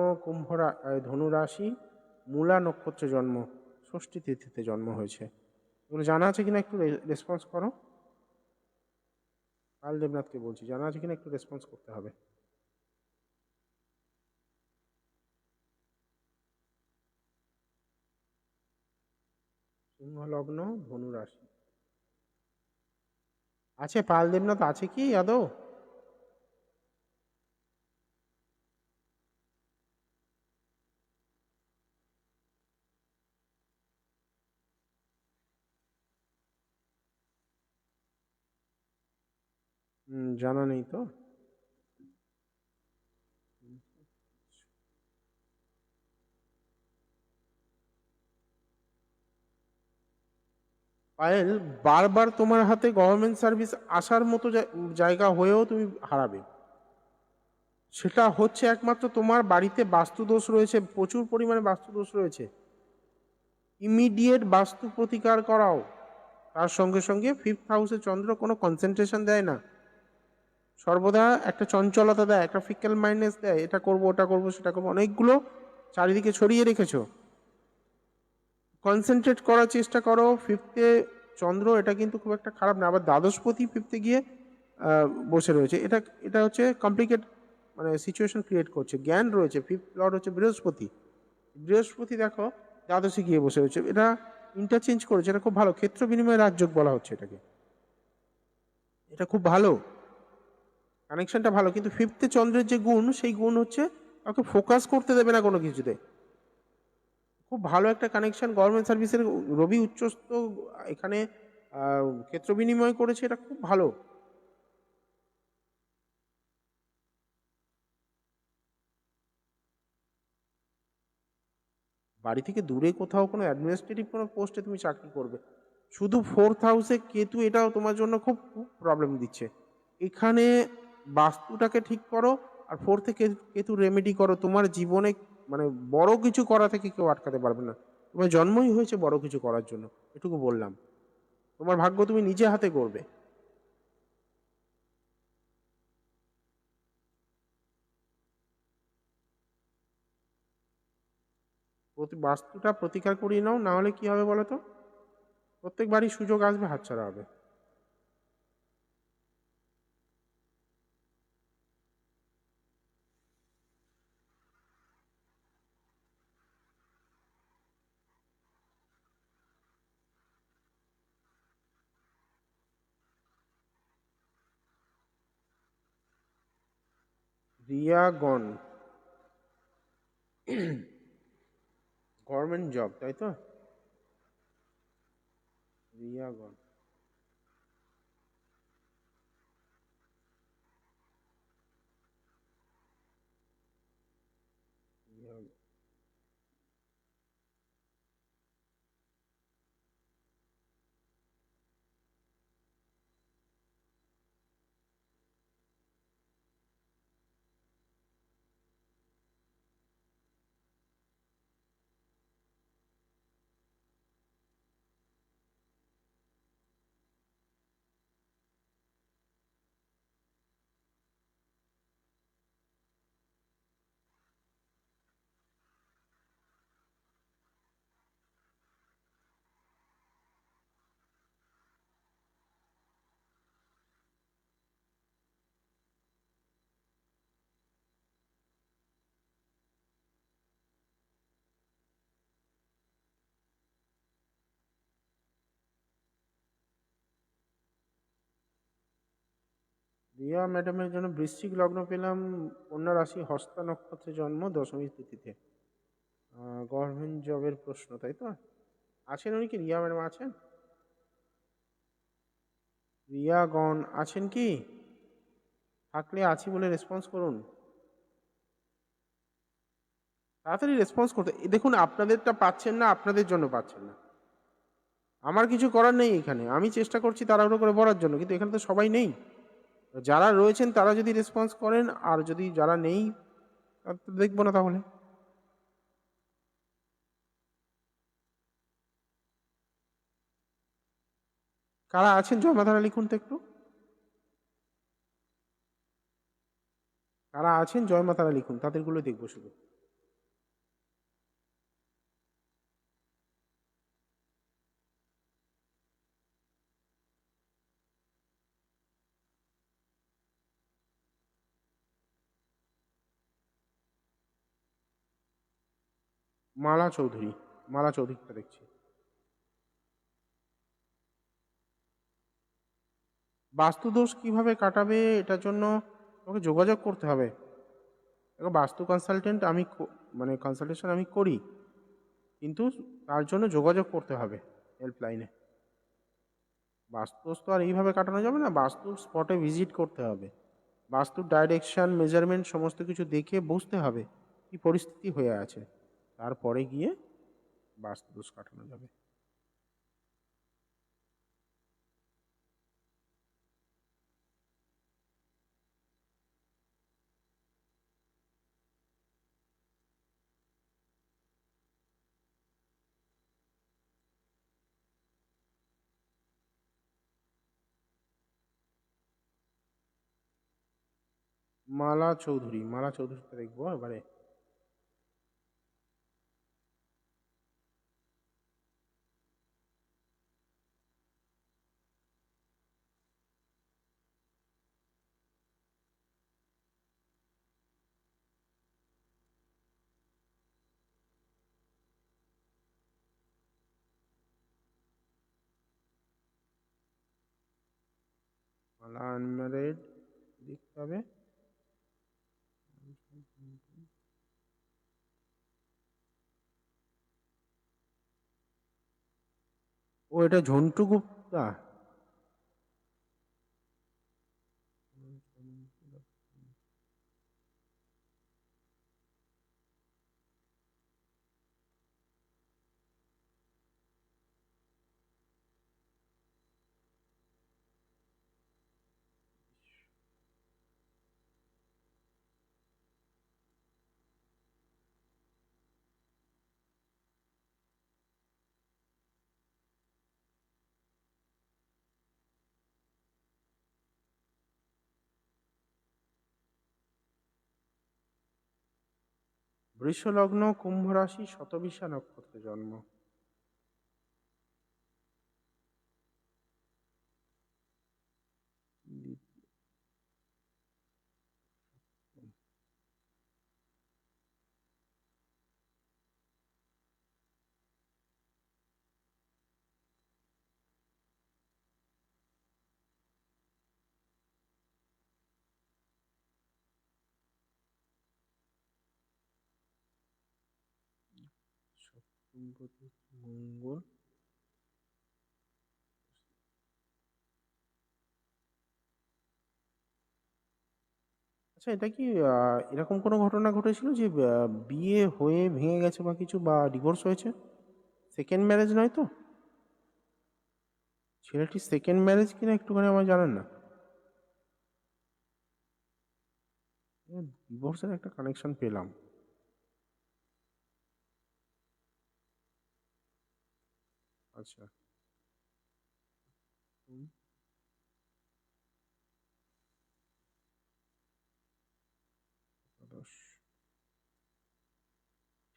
ধনু রাশি, মূলা নক্ষত্রে জন্ম, ষষ্ঠী তিথিতে জন্ম হয়েছে। এগুলো জানা আছে কিনা একটু রেসপন্স করো। পায়েল দেবনাথকে বলছি, জানা আছে কিনা একটু রেসপন্স করতে হবে। সিংহ লগ্ন, ধনু রাশি আছে, পায়েল দেবনাথ আছে কি আদৌ? জানা নেই তো। পায়েল, বারবার তোমার হাতে গভর্নমেন্ট সার্ভিস আসার মতো জায়গা হয়েও তুমি হারাবে। সেটা হচ্ছে একমাত্র তোমার বাড়িতে বাস্তুদোষ রয়েছে, প্রচুর পরিমাণে বাস্তুদোষ রয়েছে। ইমিডিয়েট বাস্তু প্রতিকার করাও। তার সঙ্গে সঙ্গে 5th হাউসে চন্দ্র কোনো কনসেন্ট্রেশন দেয় না, সর্বদা একটা চঞ্চলতা দেয়, একটা ফিক্যাল মাইন্ডনেস দেয়, এটা করব ওটা করব সেটা করবো, অনেকগুলো চারিদিকে ছড়িয়ে রেখেছো। কনসেন্ট্রেট করার চেষ্টা করো। ফিফথে চন্দ্র, এটা কিন্তু খুব একটা খারাপ না। আবার দ্বাদশপতি ফিফথে গিয়ে বসে রয়েছে, এটা এটা হচ্ছে কমপ্লিকেট মানে সিচুয়েশন ক্রিয়েট করছে। জ্ঞান রয়েছে, ফিফথ লর্ড হচ্ছে বৃহস্পতি। বৃহস্পতি দেখো দ্বাদশে গিয়ে বসে রয়েছে, এটা ইন্টারচেঞ্জ করেছে, এটা খুব ভালো। ক্ষেত্র বিনিময় রাজযোগ বলা হচ্ছে এটাকে, এটা খুব ভালো, কানেকশনটা ভালো। কিন্তু ফিফথে চন্দ্রের যে গুণ, সেই গুণ হচ্ছে কাউকে ফোকাস করতে দেবে না কোনো কিছুতে। খুব ভালো একটা কানেকশন। গভর্নমেন্ট সার্ভিসের রবি উচ্চস্থ এখানে ক্ষেত্র বিনিময় করেছে, এটা খুব ভালো। বাড়ি থেকে দূরে কোথাও কোনো অ্যাডমিনিস্ট্রেটিভ কোনো পোস্টে তুমি চাকরি করবে, শুধু ফোর্থ হাউসে কেতু, এটাও তোমার জন্য খুব প্রবলেম দিচ্ছে। এখানে বাস্তুটাকে ঠিক করো, আর ফোর্থে কেতু রেমেডি করো। তোমার জীবনে মানে বড় কিছু করা থেকে কেউ আটকাতে পারবে না। তোমার জন্মই হয়েছে বড় কিছু করার জন্য, এটুকু বললাম। তোমার ভাগ্য তুমি নিজে হাতে করবে। বাস্তুটা প্রতিকার করিয়ে নাও, না হলে কি হবে বলো তো, প্রত্যেকবারই সুযোগ আসবে, হাতছাড়া হবে। রিয়াগন, গভর্নমেন্ট জব তাই তো? রিয়াগন, রিয়া ম্যাডামের জন্য বৃশ্চিক লগ্ন পেলাম, কন্যা রাশি, হস্তা নক্ষত্রে জন্ম, দশমী তিথিতে। গভর্নমেন্ট জবের প্রশ্ন তাই তো? আছেন উনি কি, রিয়া ম্যাডাম আছেন? রিয়াগণ আছেন কি? থাকলে আছি বলে রেসপন্স করুন, তাড়াতাড়ি রেসপন্স করতে। দেখুন, আপনাদেরটা পাচ্ছেন না, আপনাদের জন্য পাচ্ছেন না, আমার কিছু করার নেই এখানে। আমি চেষ্টা করছি তাড়াহুড়ো করে পড়ার জন্য, কিন্তু এখানে তো সবাই নেই। যারা রয়েছেন তারা যদি রেসপন্স করেন, আর যদি যারা নেই তারা তো দেখবো না তাহলে। কারা আছেন জয় মাতারা লিখুন তো একটু, কারা আছেন জয় মাতারা লিখুন, তাদেরগুলো দেখবো শুধু। মালা চৌধুরী, মালা চৌধুরীটা দেখছি। বাস্তুদোষ কিভাবে কাটাবে, এটার জন্য তোমাকে যোগাযোগ করতে হবে। দেখো, বাস্তু কনসালটেন্ট আমি মানে কনসালটেশন আমি করি, কিন্তু তার জন্য যোগাযোগ করতে হবে হেল্পলাইনে। বাস্তু তো আর এইভাবে কাটানো যাবে না, বাস্তু স্পটে ভিজিট করতে হবে। বাস্তুর ডাইরেকশন, মেজারমেন্ট সমস্ত কিছু দেখে বুঝতে হবে কি পরিস্থিতি হয়ে আছে, তারপরে গিয়ে বাস্তু দোষ কাটানো যাবে। মালা চৌধুরী, মালা চৌধুরীটা দেখবো এবারে। আনম্যারিড দেখতে হবে। ও এটা ঝন্টু গুপ্তা। বৃষ লগ্ন, কুম্ভ রাশি, শতবিশা নক্ষত্রে জন্ম। সপ্তমপতি মঙ্গল। আচ্ছা, এটা কি এরকম কোনো ঘটনা ঘটেছিল যে বিয়ে হয়ে ভেঙে গেছে বা কিছু, বা ডিভোর্স হয়েছে? সেকেন্ড ম্যারেজ নয় তো? ছেলেটি সেকেন্ড ম্যারেজ কিনা একটুখানি আমার জানেন না। ডিভোর্সের একটা কানেকশন পেলাম। আচ্ছা। হুম, একাদশ।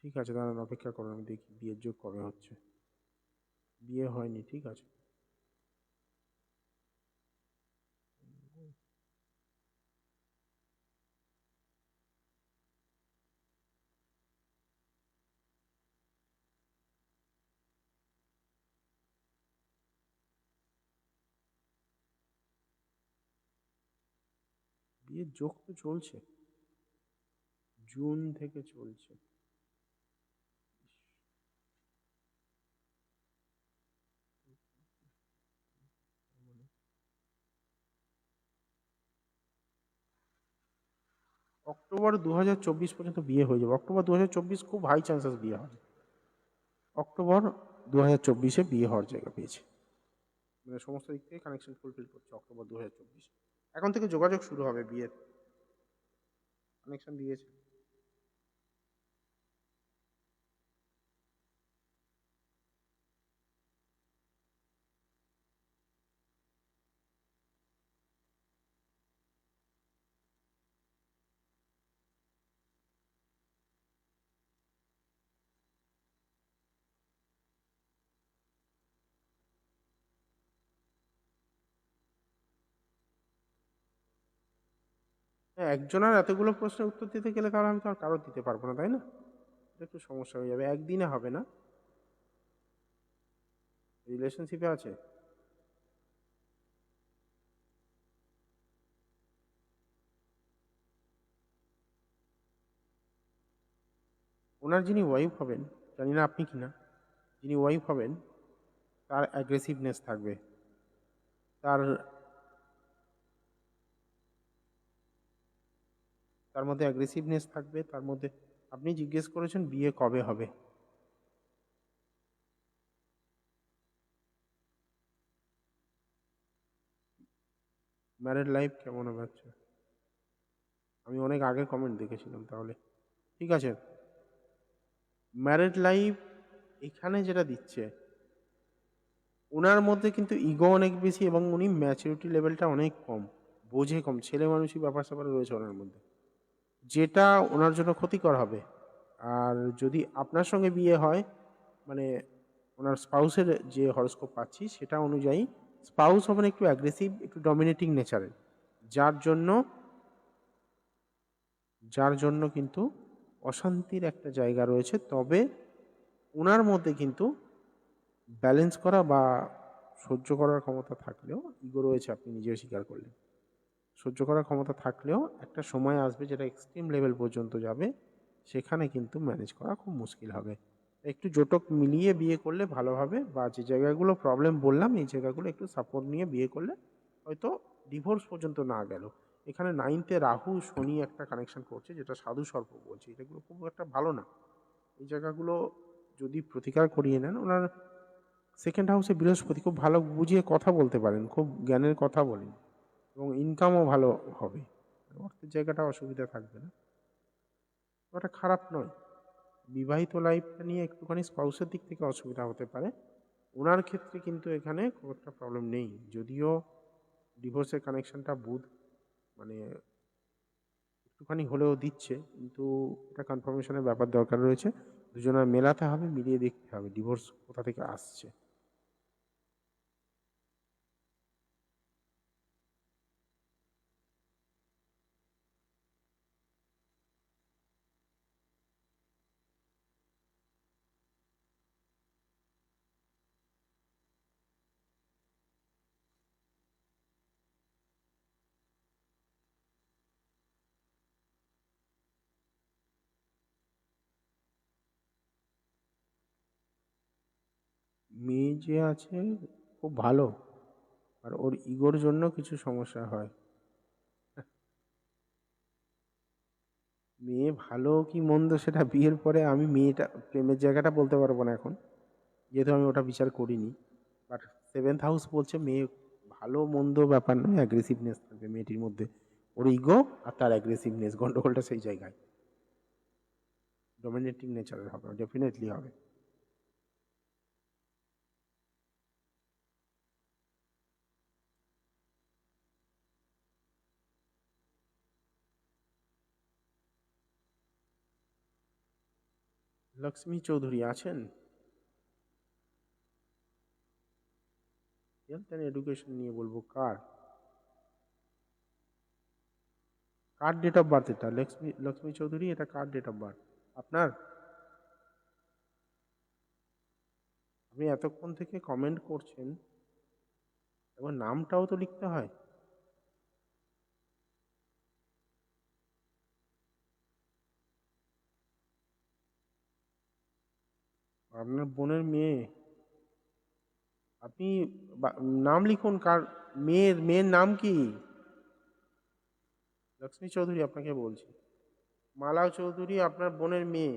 ঠিক আছে, দাঁড়ান, অপেক্ষা করুন, আমি দেখি বিয়ের যোগ কবে হচ্ছে। বিয়ে হয়নি, ঠিক আছে। বিয়ের যোগ তো চলছে, জুন থেকে চলছে। অক্টোবর 2024 পর্যন্ত বিয়ে হয়ে যাবে। অক্টোবর 2024 খুব হাই চান্সেস বিয়ে হবে। অক্টোবর 2024-এ বিয়ে হওয়ার জায়গা পেয়েছে। মানে সমস্ত দিক থেকে কানেকশন ফুলফিল করছে অক্টোবর 2024। এখন থেকে যোগাযোগ শুরু হবে বিয়ের, কানেকশন দিয়েছে। হ্যাঁ, একজনের এতগুলো প্রশ্নের উত্তর দিতে গেলে তাহলে আমি তো আর কারোর দিতে পারবো না, তাই না? এটা একটু সমস্যা হয়ে যাবে, একদিনে হবে না। রিলেশনশিপে আছে? ওনার যিনি ওয়াইফ হবেন, জানি না আপনি কিনা, যিনি ওয়াইফ হবেন তার অ্যাগ্রেসিভনেস থাকবে। তার তার মধ্যে অ্যাগ্রেসিভনেস থাকবে, তার মধ্যে। আপনি জিজ্ঞেস করেছেন বিয়ে কবে হবে। ম্যারেড লাইফ কেমন হবে? আচ্ছা, আমি অনেক আগের কমেন্ট দেখেছিলাম তাহলে। ঠিক আছে, ম্যারেড লাইফ এখানে যেটা দিচ্ছে, ওনার মধ্যে কিন্তু ইগো অনেক বেশি এবং উনি ম্যাচুরিটি লেভেলটা অনেক কম, বোঝে কম, ছেলে মানুষই ব্যাপার স্যাপার রয়েছে ওনার মধ্যে, যেটা ওনার জন্য ক্ষতিকর হবে। আর যদি আপনার সঙ্গে বিয়ে হয়, মানে ওনার স্পাউসের যে হরস্কোপ পাচ্ছি সেটা অনুযায়ী স্পাউস হবেন একটু অ্যাগ্রেসিভ, একটু ডমিনেটিং নেচারের, যার জন্য যার জন্য কিন্তু অশান্তির একটা জায়গা রয়েছে। তবে ওনার মধ্যে কিন্তু ব্যালেন্স করা বা সহ্য করার ক্ষমতা থাকলেও, ইগো রয়েছে আপনি নিজেও স্বীকার করলেন, সহ্য করার ক্ষমতা থাকলেও একটা সময় আসবে যেটা এক্সট্রিম লেভেল পর্যন্ত যাবে, সেখানে কিন্তু ম্যানেজ করা খুব মুশকিল হবে। একটু জোটক মিলিয়ে বিয়ে করলে ভালো হবে, বা যে জায়গাগুলো প্রবলেম বললাম এই জায়গাগুলো একটু সাপোর্ট নিয়ে বিয়ে করলে হয়তো ডিভোর্স পর্যন্ত না গেল। এখানে নাইনথে রাহু শনি একটা কানেকশন করছে, যেটা সাধু সর্প বলছে, এটাগুলো খুব একটা ভালো না। এই জায়গাগুলো যদি প্রতিকার করিয়ে নেন, ওনার সেকেন্ড হাউসে বৃহস্পতি, খুব ভালো বুঝিয়ে কথা বলতে পারেন, খুব জ্ঞানের কথা বলেন, এবং ইনকামও ভালো হবে, অর্থের জায়গাটা অসুবিধা থাকবে না, ওটা খারাপ নয়। বিবাহিত লাইফটা নিয়ে একটুখানি স্পাউসের দিক থেকে অসুবিধা হতে পারে, ওনার ক্ষেত্রে কিন্তু এখানে খুব একটা প্রবলেম নেই, যদিও ডিভোর্সের কানেকশনটা বুধ মানে একটুখানি হলেও দিচ্ছে, কিন্তু এটা কনফার্মেশনের ব্যাপার দরকার রয়েছে, দুজনের মেলাতে হবে, মিলিয়ে দেখতে হবে ডিভোর্স কোথা থেকে আসছে। মেয়ে যে আছে খুব ভালো, আর ওর ইগোর জন্য কিছু সমস্যা হয়। মেয়ে ভালো কি মন্দ সেটা বিয়ের পরে, আমি মেয়েটা প্রেমের জায়গাটা বলতে পারবো না এখন, যেহেতু আমি ওটা বিচার করিনি। বাট সেভেন্থ হাউস বলছে মেয়ে ভালো মন্দ ব্যাপার নয়, অ্যাগ্রেসিভনেস থাকবে মেয়েটির মধ্যে, ওর ইগো আর তার অ্যাগ্রেসিভনেস, গন্ডগোলটা সেই জায়গায়, ডমিনেটিং নেচারের হবে, ডেফিনেটলি হবে। লক্ষ্মী চৌধুরী আছেন? হেলথ অ্যান্ড এডুকেশন নিয়ে বলবো, কার কার ডেট অফ বার্থ এটা? লক্ষ্মী লক্ষ্মী চৌধুরী, এটা কার ডেট অফ বার্থ আপনার? আপনি এতক্ষণ থেকে কমেন্ট করছেন, এবং নামটাও তো লিখতে হয়। আপনার বোনের মেয়ে, আপনি নাম লিখুন, কার মেয়ের মেয়ের নাম কি? লক্ষ্মী চৌধুরী আপনাকে বলছি, মালা চৌধুরী আপনার বোনের মেয়ে।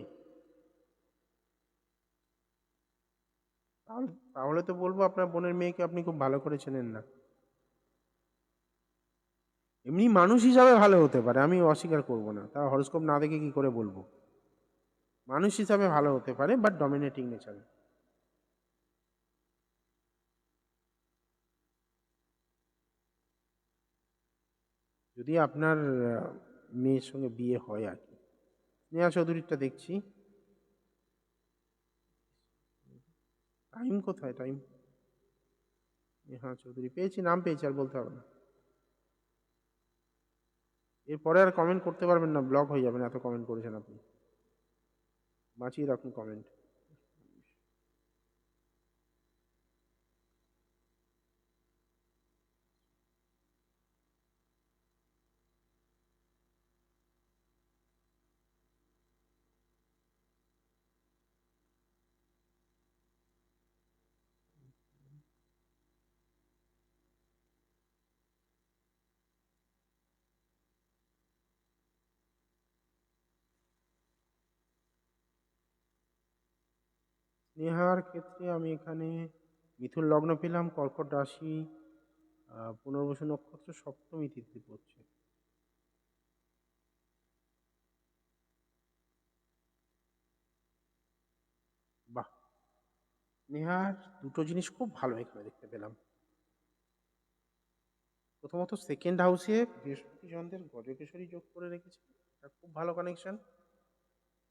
তাহলে তাহলে তো বলবো আপনার বোনের মেয়েকে আপনি খুব ভালো করে চেনেন না। এমনি মানুষ হিসাবে ভালো হতে পারে, আমি অস্বীকার করব না, তা হরোস্কোপ না দেখে কি করে বলবো। মানুষ হিসাবে ভালো হতে পারে, বাট ডমিনেটিং নেচারে। যদি আপনার মেয়ের সঙ্গে বিয়ে হয় আর কি। স্নেহা চৌধুরীরটা দেখছি, টাইম কোথায় টাইম? হ্যাঁ চৌধুরী পেয়েছি, নাম পেয়েছি, আর বলতে হবে না। এরপরে আর কমেন্ট করতে পারবেন না, ব্লক হয়ে যাবেন, এত কমেন্ট করেছেন আপনি, বাঁচিয়ে রাখুন কমেন্ট। স্নেহার ক্ষেত্রে আমি এখানে মিথুন লগ্ন পেলাম, কর্কট রাশি, পুনর্বসু নক্ষত্র, সপ্তমী তিথি পড়ছে। বাহ, স্নেহার দুটো জিনিস খুব ভালো এখানে দেখতে পেলাম। প্রথমত সেকেন্ড হাউসে বৃহস্পতি চন্দ্রের গজকেশরী যোগ করে রেখেছে, এটা খুব ভালো কানেকশন।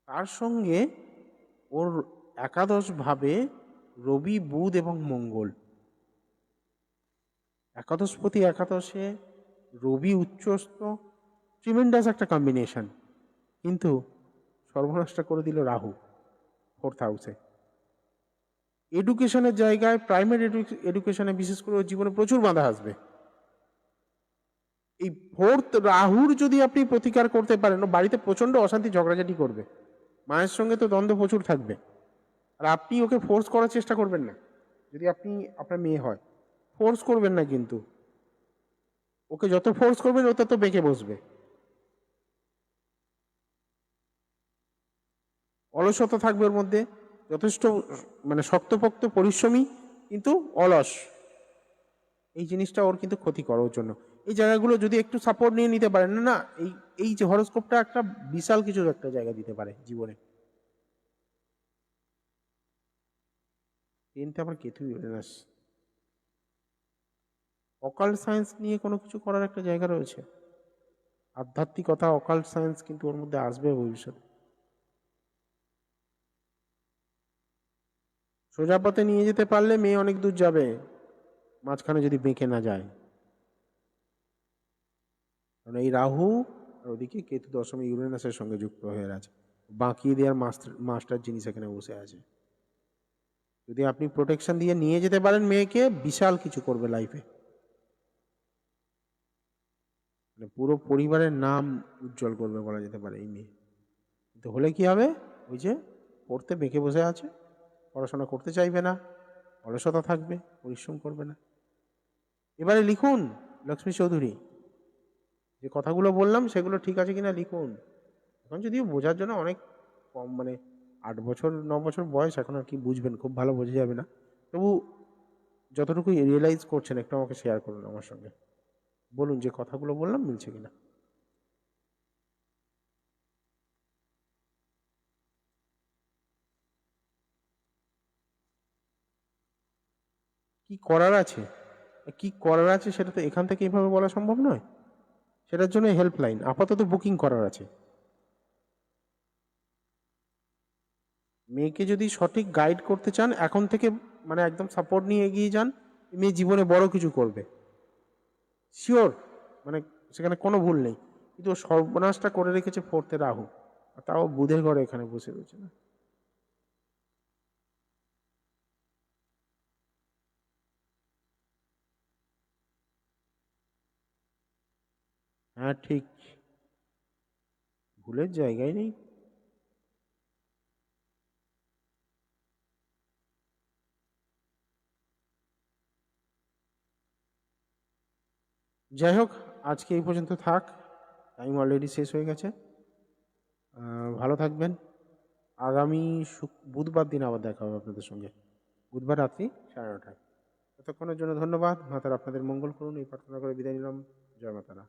তার সঙ্গে ওর একাদশ ভাবে রবি, বুধ এবং মঙ্গল, একাদশপতি একাদশে, রবি উচ্চস্থ, ট্রিমেন্ডাস একটা কম্বিনেশন। কিন্তু সর্বনাশটা করে দিল রাহু ফোর্থ হাউসে। এডুকেশনের জায়গায় প্রাইমারি এডুকেশনে বিশেষ করে ওর জীবনে প্রচুর বাধা আসবে। এই ফোর্থ রাহুর যদি আপনি প্রতিকার করতে পারেন, ও বাড়িতে প্রচন্ড অশান্তি ঝগড়াঝাটি করবে, মায়ের সঙ্গে তো দ্বন্দ্ব প্রচুর থাকবে। আর আপনি ওকে ফোর্স করার চেষ্টা করবেন না। যদি আপনি আপনার মেয়ে হয়, ফোর্স করবেন না, কিন্তু ওকে যত ফোর্স করবেন ও তত বেঁকে বসবে। অলসতা থাকবে ওর মধ্যে, যথেষ্ট মানে শক্তপোক্ত পরিশ্রমী কিন্তু অলস, এই জিনিসটা ওর কিন্তু ক্ষতি করে ওর জন্য। এই জায়গাগুলো যদি একটু সাপোর্ট নিয়ে নিতে পারেন না, এই এই যে হরোস্কোপটা একটা বিশাল কিছু একটা জায়গা দিতে পারে জীবনে। 10th আমার কেতু ইউরেনাস, অকাল্ট সায়েন্স নিয়ে কোনো কিছু করার একটা জায়গা রয়েছে, আধ্যাত্মিকতা অকাল্ট সায়েন্স কিন্তু ওর মধ্যে আসবে ভবিষ্যতে। সোজা পথে নিয়ে যেতে পারলে মেয়ে অনেক দূর যাবে, মাঝখানে যদি বেঁকে না যায়। কারণ এই রাহু আর ওদিকে কেতু দশমী ইউরেনাসের সঙ্গে যুক্ত হয়ে আছে, বাঁকিয়ে দেওয়ার মাস্টার জিনিস এখানে বসে আছে। যদি আপনি প্রোটেকশন দিয়ে নিয়ে যেতে পারেন মেয়েকে, বিশাল কিছু করবে লাইফে, মানে পুরো পরিবারের নাম উজ্জ্বল করবে বলা যেতে পারে এই মেয়ে। কিন্তু হলে কি হবে, ওই যে পড়তে বেঁকে বসে আছে, পড়াশোনা করতে চাইবে না, অলসতা থাকবে, পরিশ্রম করবে না। এবারে লিখুন লক্ষ্মী চৌধুরী, যে কথাগুলো বললাম সেগুলো ঠিক আছে কিনা লিখুন। এখন যদিও বোঝার জন্য অনেক কম, মানে 8 বছর 9 বছর বয়স, এখন আর কি বুঝবেন, খুব ভালো বোঝা যাবে না, তবু যতটুকু রিয়েলাইজ করছেন একটু আমাকে শেয়ার করুন আমার সঙ্গে। বলুন যে কথাগুলো বললাম মিলছে কিনা। কি করার আছে, কি করার আছে সেটা তো এখান থেকে এভাবে বলা সম্ভব নয়। সেটার জন্য হেল্পলাইন আপাতত বুকিং করার আছে। মেয়েকে যদি সঠিক গাইড করতে চান এখন থেকে, মানে একদম সাপোর্ট নিয়ে এগিয়ে যান, মেয়ে জীবনে বড় কিছু করবে শিওর, মানে সেখানে কোনো ভুল নেই। কিন্তু ও সর্বনাশটা করে রেখেছে ফোর্থে রাহু, আর তাও বুধের ঘরে এখানে বসে রয়েছে না। হ্যাঁ ঠিক, ভুলের জায়গায় নেই। যাই হোক, আজকে এই পর্যন্ত থাক, টাইম অলরেডি শেষ হয়ে গেছে। ভালো থাকবেন। আগামী বুধবার দিন আবার দেখা হবে আপনাদের সঙ্গে, বুধবার রাত্রি 9:30টায়। ততক্ষণের জন্য ধন্যবাদ। মাতারা আপনাদের মঙ্গল করুন এই প্রার্থনা করে বিদায় নিলাম। জয় মাতারা।